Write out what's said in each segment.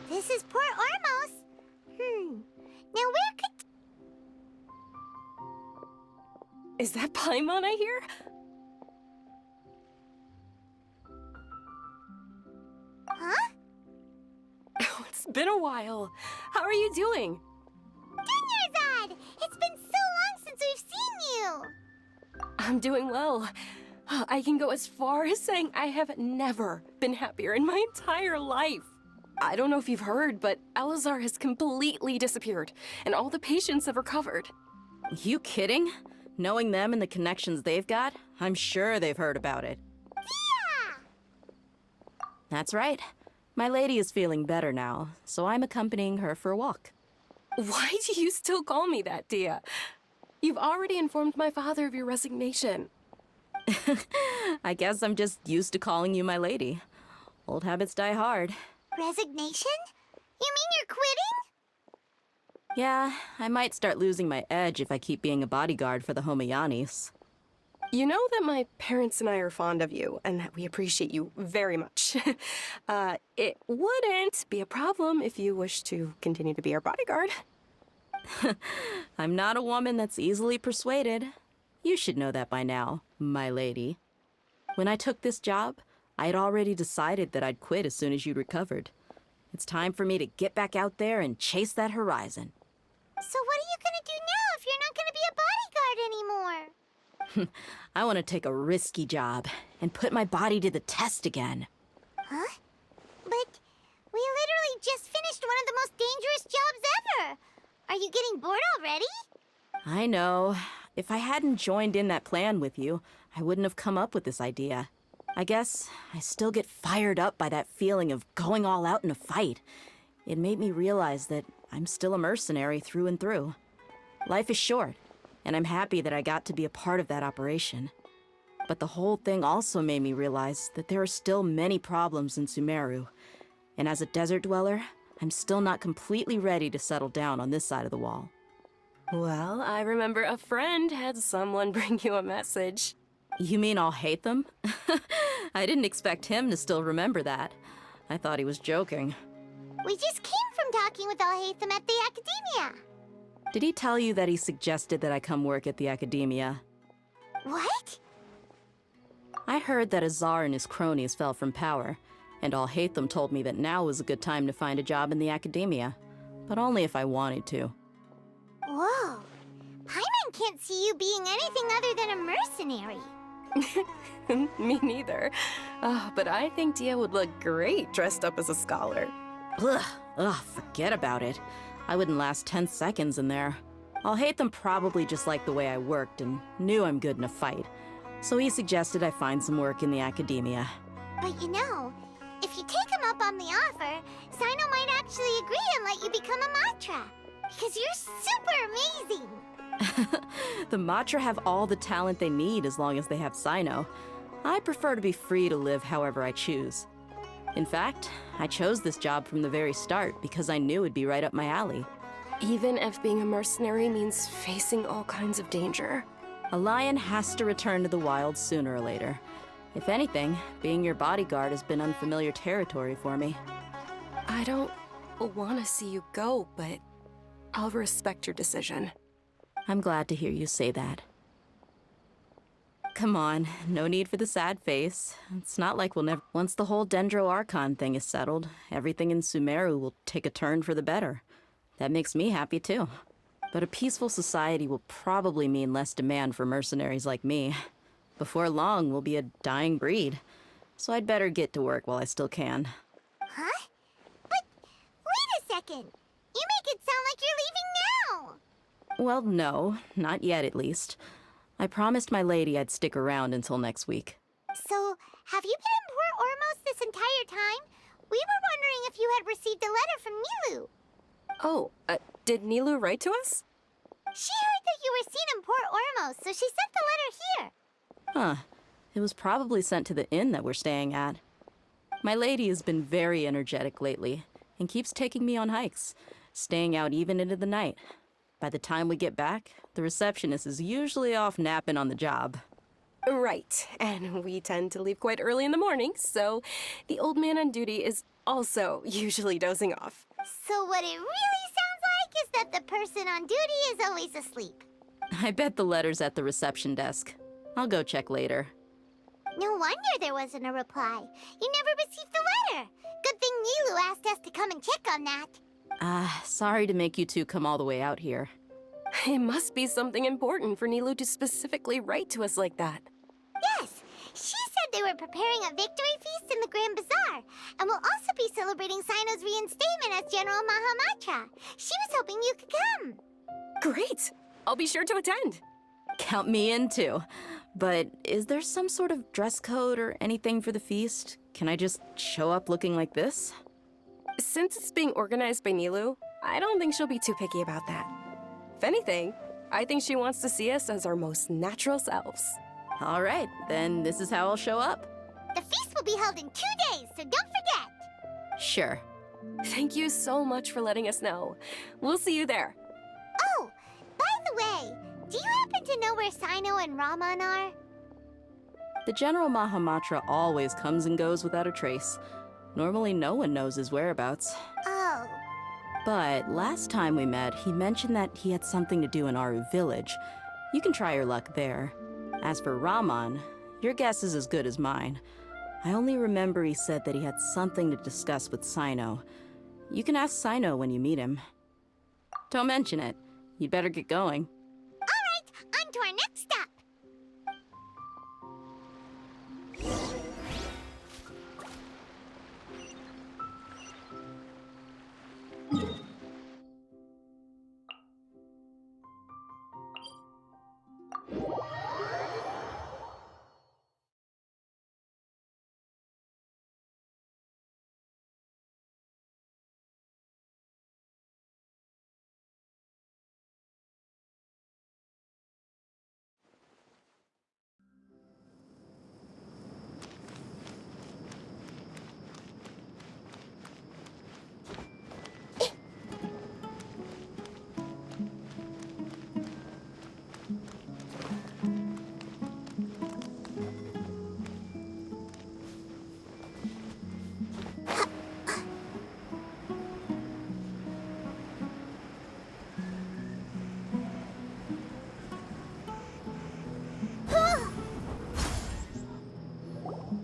This is Port Ormos. Now where could... Is that Paimon I hear? Huh? Oh, it's been a while. How are you doing? Dunyarzad! It's been so long since we've seen you! I'm doing well. I can go as far as saying I have never been happier in my entire life. I don't know if you've heard, but Elazar has completely disappeared, and all the patients have recovered. You kidding? Knowing them and the connections they've got, I'm sure they've heard about it. Yeah! That's right. My lady is feeling better now, so I'm accompanying her for a walk. Why do you still call me that, Dia? You've already informed my father of your resignation. I guess I'm just used to calling you my lady. Old habits die hard. Resignation? You mean you're quitting? Yeah, I might start losing my edge if I keep being a bodyguard for the Homayanis. You know that my parents and I are fond of you, and that we appreciate you very much. It wouldn't be a problem if you wish to continue to be our bodyguard. I'm not a woman that's easily persuaded. You should know that by now, my lady. When I took this job, I had already decided that I'd quit as soon as you'd recovered. It's time for me to get back out there and chase that horizon. So what are you gonna do now if you're not gonna be a bodyguard anymore? I want to take a risky job and put my body to the test again. Huh? But we literally just finished one of the most dangerous jobs ever! Are you getting bored already? I know. If I hadn't joined in that plan with you, I wouldn't have come up with this idea. I guess I still get fired up by that feeling of going all out in a fight. It made me realize that I'm still a mercenary through and through. Life is short, and I'm happy that I got to be a part of that operation. But the whole thing also made me realize that there are still many problems in Sumeru. And as a desert dweller, I'm still not completely ready to settle down on this side of the wall. Well, I remember a friend had someone bring you a message. You mean I'll hate them? I didn't expect him to still remember that. I thought he was joking. We just came from talking with Alhaitham at the Academia. Did he tell you that he suggested that I come work at the Academia? What? I heard that Azar and his cronies fell from power, and Alhaitham told me that now was a good time to find a job in the Academia, but only if I wanted to. Whoa. Paimon can't see you being anything other than a mercenary. Me neither. But I think Dia would look great dressed up as a scholar. Ugh, forget about it. I wouldn't last 10 seconds in there. Alhaitham probably just liked the way I worked and knew I'm good in a fight, so he suggested I find some work in the Academia. But you know, if you take him up on the offer, Sino might actually agree and let you become a Matra. Because you're super amazing! The Matra have all the talent they need as long as they have Sino. I prefer to be free to live however I choose. In fact, I chose this job from the very start because I knew it'd be right up my alley. Even if being a mercenary means facing all kinds of danger. A lion has to return to the wild sooner or later. If anything, being your bodyguard has been unfamiliar territory for me. I don't want to see you go, but I'll respect your decision. I'm glad to hear you say that. Come on, no need for the sad face. It's not like we'll never... Once the whole Dendro Archon thing is settled, everything in Sumeru will take a turn for the better. That makes me happy too. But a peaceful society will probably mean less demand for mercenaries like me. Before long, we'll be a dying breed. So I'd better get to work while I still can. Huh? But wait a second! You make it sound like you're leaving Well, no, not yet at least. I promised my lady I'd stick around until next week. So, have you been in Port Ormos this entire time? We were wondering if you had received a letter from Nilu. Oh, did Nilu write to us? She heard that you were seen in Port Ormos, so she sent the letter here. Huh. It was probably sent to the inn that we're staying at. My lady has been very energetic lately and keeps taking me on hikes, staying out even into the night. By the time we get back, the receptionist is usually off napping on the job. Right, and we tend to leave quite early in the morning, so the old man on duty is also usually dozing off. So what it really sounds like is that the person on duty is always asleep. I bet the letter's at the reception desk. I'll go check later. No wonder there wasn't a reply. You never received the letter. Good thing Nilu asked us to come and check on that. Sorry to make you two come all the way out here. It must be something important for Nilu to specifically write to us like that. Yes, she said they were preparing a victory feast in the Grand Bazaar, and will also be celebrating Sino's reinstatement as General Mahamatra. She was hoping you could come. Great! I'll be sure to attend. Count me in too. But is there some sort of dress code or anything for the feast? Can I just show up looking like this? Since it's being organized by Nilu, I don't think she'll be too picky about that. If anything, I think she wants to see us as our most natural selves. All right, then this is how I'll show up. The feast will be held in 2 days, so don't forget. Sure. Thank you so much for letting us know. We'll see you there. Oh, by the way, do you happen to know where Sino and Raman are? The General Mahamatra always comes and goes without a trace. Normally no one knows his whereabouts. Oh, But last time we met, he mentioned that he had something to do in Aru village. You can try your luck there. As for Raman, your guess is as good as mine. I only remember he said that he had something to discuss with Sino. You can ask Sino when you meet him. Don't mention it. You'd better get going. all right, on to our next stop.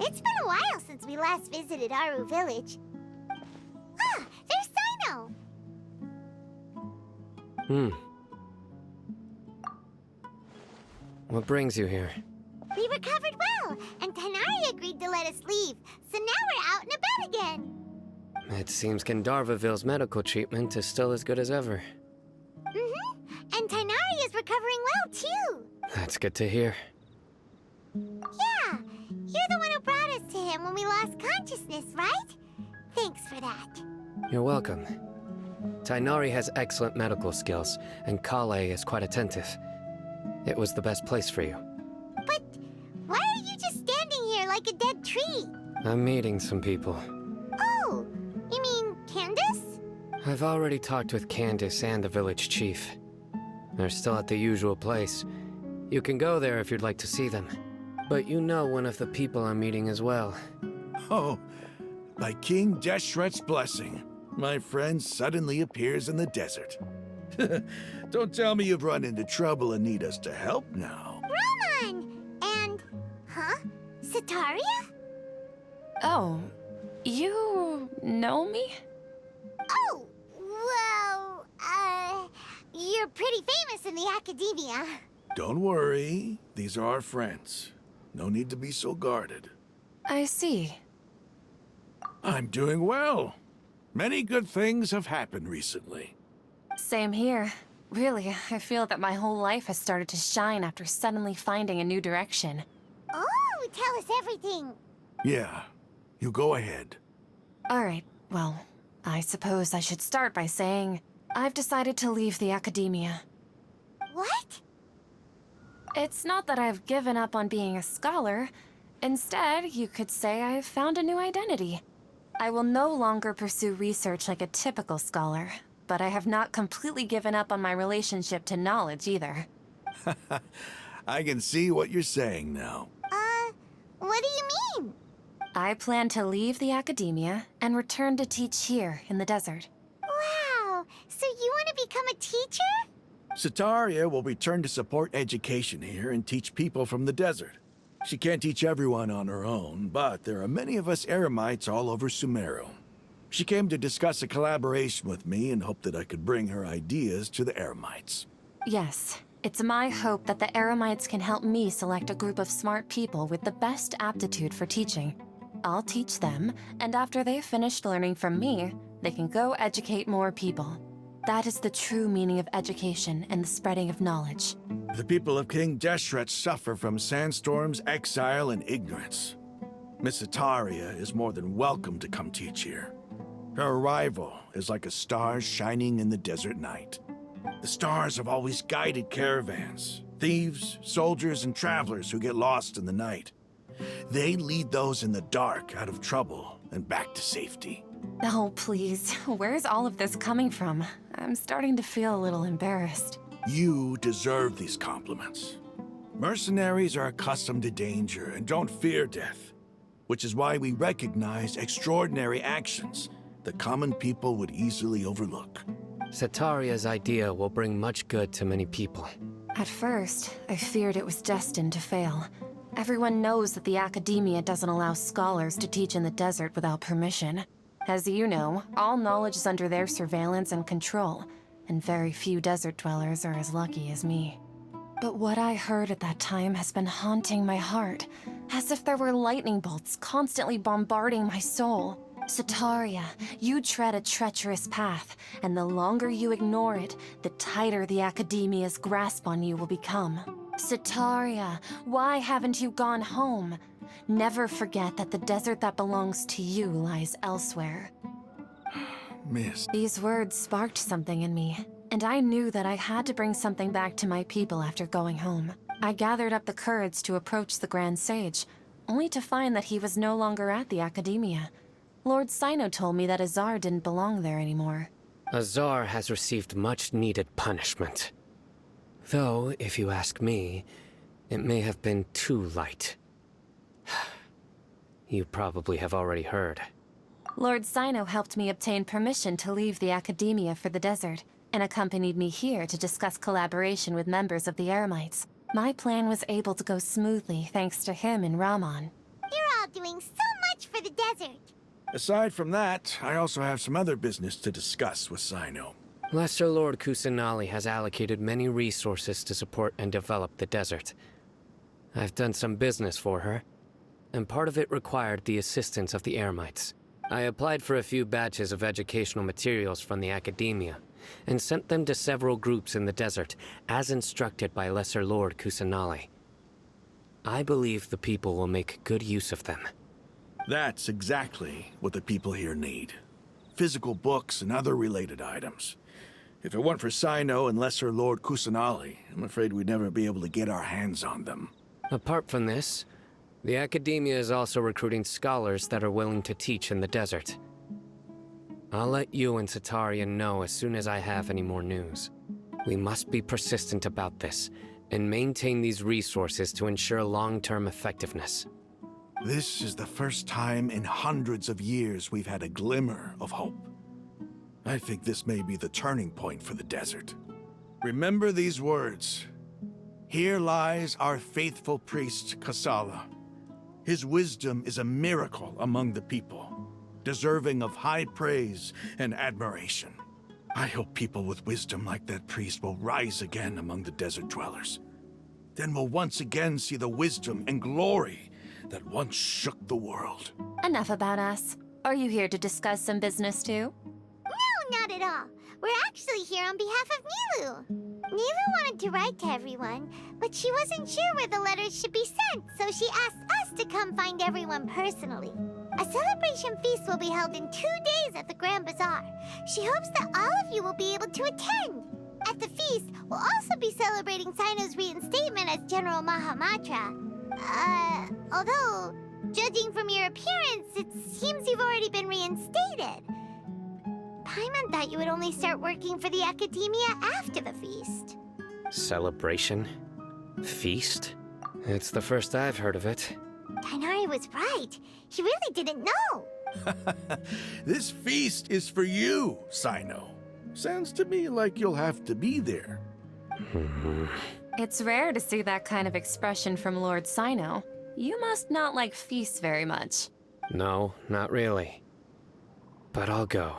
It's been a while since we last visited Aru village. Ah, there's Sino. What brings you here? We recovered well, and Tainari agreed to let us leave, so now we're out and about again. It seems Gandharvaville's medical treatment is still as good as ever. And Tainari is recovering well, too. That's good to hear. Yeah, you're the one who brought us to him when we lost consciousness, right? Thanks for that. You're welcome. Tainari has excellent medical skills, and Kale is quite attentive. It was the best place for you. But why are you just standing here like a dead tree? I'm meeting some people. Oh, you mean Candace? I've already talked with Candace and the village chief. They're still at the usual place. You can go there if you'd like to see them. But you know one of the people I'm meeting as well. Oh, by King Deshret's blessing, my friend suddenly appears in the desert. Don't tell me you've run into trouble and need us to help now. Raman! And, Sataria? Oh, you know me? Oh, well, you're pretty famous in the academia. Don't worry, these are our friends. No need to be so guarded. I see. I'm doing well. Many good things have happened recently. Same here. Really, I feel that my whole life has started to shine after suddenly finding a new direction. Oh, tell us everything. Yeah, you go ahead. Alright, well, I suppose I should start by saying I've decided to leave the academia. What? It's not that I've given up on being a scholar. Instead, you could say I've found a new identity. I will no longer pursue research like a typical scholar, but I have not completely given up on my relationship to knowledge either. I can see what you're saying now. What do you mean? I plan to leave the academia and return to teach here in the desert. Wow, so you want to become a teacher? Sataria will return to support education here and teach people from the desert. She can't teach everyone on her own, but there are many of us Eremites all over Sumeru. She came to discuss a collaboration with me and hoped that I could bring her ideas to the Eremites. Yes, it's my hope that the Eremites can help me select a group of smart people with the best aptitude for teaching. I'll teach them, and after they've finished learning from me, they can go educate more people. That is the true meaning of education and the spreading of knowledge. The people of King Deshret suffer from sandstorms, exile, and ignorance. Miss Ataria is more than welcome to come teach here. Her arrival is like a star shining in the desert night. The stars have always guided caravans, thieves, soldiers, and travelers who get lost in the night. They lead those in the dark out of trouble and back to safety. Oh, please. Where's all of this coming from? I'm starting to feel a little embarrassed. You deserve these compliments. Mercenaries are accustomed to danger and don't fear death, which is why we recognize extraordinary actions that common people would easily overlook. Sataria's idea will bring much good to many people. At first, I feared it was destined to fail. Everyone knows that the academia doesn't allow scholars to teach in the desert without permission. As you know, all knowledge is under their surveillance and control, and very few desert dwellers are as lucky as me. But what I heard at that time has been haunting my heart, as if there were lightning bolts constantly bombarding my soul. Sataria, you tread a treacherous path, and the longer you ignore it, the tighter the academia's grasp on you will become. Sataria, why haven't you gone home? Never forget that the desert that belongs to you lies elsewhere. Miss. These words sparked something in me, and I knew that I had to bring something back to my people after going home. I gathered up the courage to approach the Grand Sage, only to find that he was no longer at the academia. Lord Sino told me that Azar didn't belong there anymore. Azar has received much-needed punishment. Though, if you ask me, it may have been too light. You probably have already heard. Lord Sino helped me obtain permission to leave the academia for the desert, and accompanied me here to discuss collaboration with members of the Eremites. My plan was able to go smoothly thanks to him and Rahman. You're all doing so much for the desert. Aside from that, I also have some other business to discuss with Sino. Lesser Lord Kusanali has allocated many resources to support and develop the desert. I've done some business for her, and part of it required the assistance of the Eremites. I applied for a few batches of educational materials from the academia, and sent them to several groups in the desert, as instructed by Lesser Lord Kusanali. I believe the people will make good use of them. That's exactly what the people here need. Physical books and other related items. If it weren't for Sino and Lesser Lord Kusanali, I'm afraid we'd never be able to get our hands on them. Apart from this, the academia is also recruiting scholars that are willing to teach in the desert. I'll let you and Sataria know as soon as I have any more news. We must be persistent about this, and maintain these resources to ensure long-term effectiveness. This is the first time in hundreds of years we've had a glimmer of hope. I think this may be the turning point for the desert. Remember these words. Here lies our faithful priest, Kasala. His wisdom is a miracle among the people, deserving of high praise and admiration. I hope people with wisdom like that priest will rise again among the desert dwellers. Then we'll once again see the wisdom and glory that once shook the world. Enough about us. Are you here to discuss some business too? No, not at all. We're actually here on behalf of Milu. Neva wanted to write to everyone, but she wasn't sure where the letters should be sent, so she asked us to come find everyone personally. A celebration feast will be held in 2 days at the Grand Bazaar. She hopes that all of you will be able to attend. At the feast, we'll also be celebrating Sino's reinstatement as General Mahamatra. Although, judging from your appearance, it seems you've already been reinstated. Paimon thought you would only start working for the Academia after the feast. Celebration? Feast? It's the first I've heard of it. Tighnari was right. He really didn't know. This feast is for you, Sino. Sounds to me like you'll have to be there. It's rare to see that kind of expression from Lord Sino. You must not like feasts very much. No, not really. But I'll go.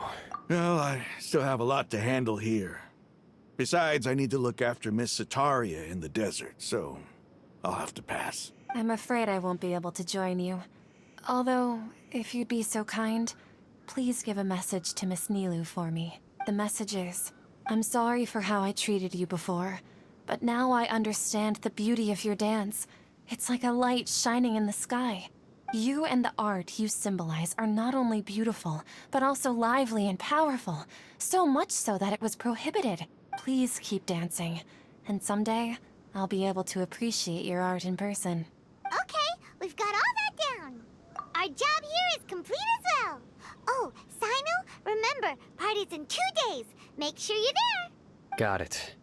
Well, I still have a lot to handle here. Besides, I need to look after Miss Sataria in the desert, so I'll have to pass. I'm afraid I won't be able to join you. Although, if you'd be so kind, please give a message to Miss Nilu for me. The message is, I'm sorry for how I treated you before, but now I understand the beauty of your dance. It's like a light shining in the sky. You and the art you symbolize are not only beautiful, but also lively and powerful, so much so that it was prohibited. Please keep dancing, and someday, I'll be able to appreciate your art in person. Okay, we've got all that down. Our job here is complete as well. Oh, Sino, remember, party's in 2 days. Make sure you're there. Got it.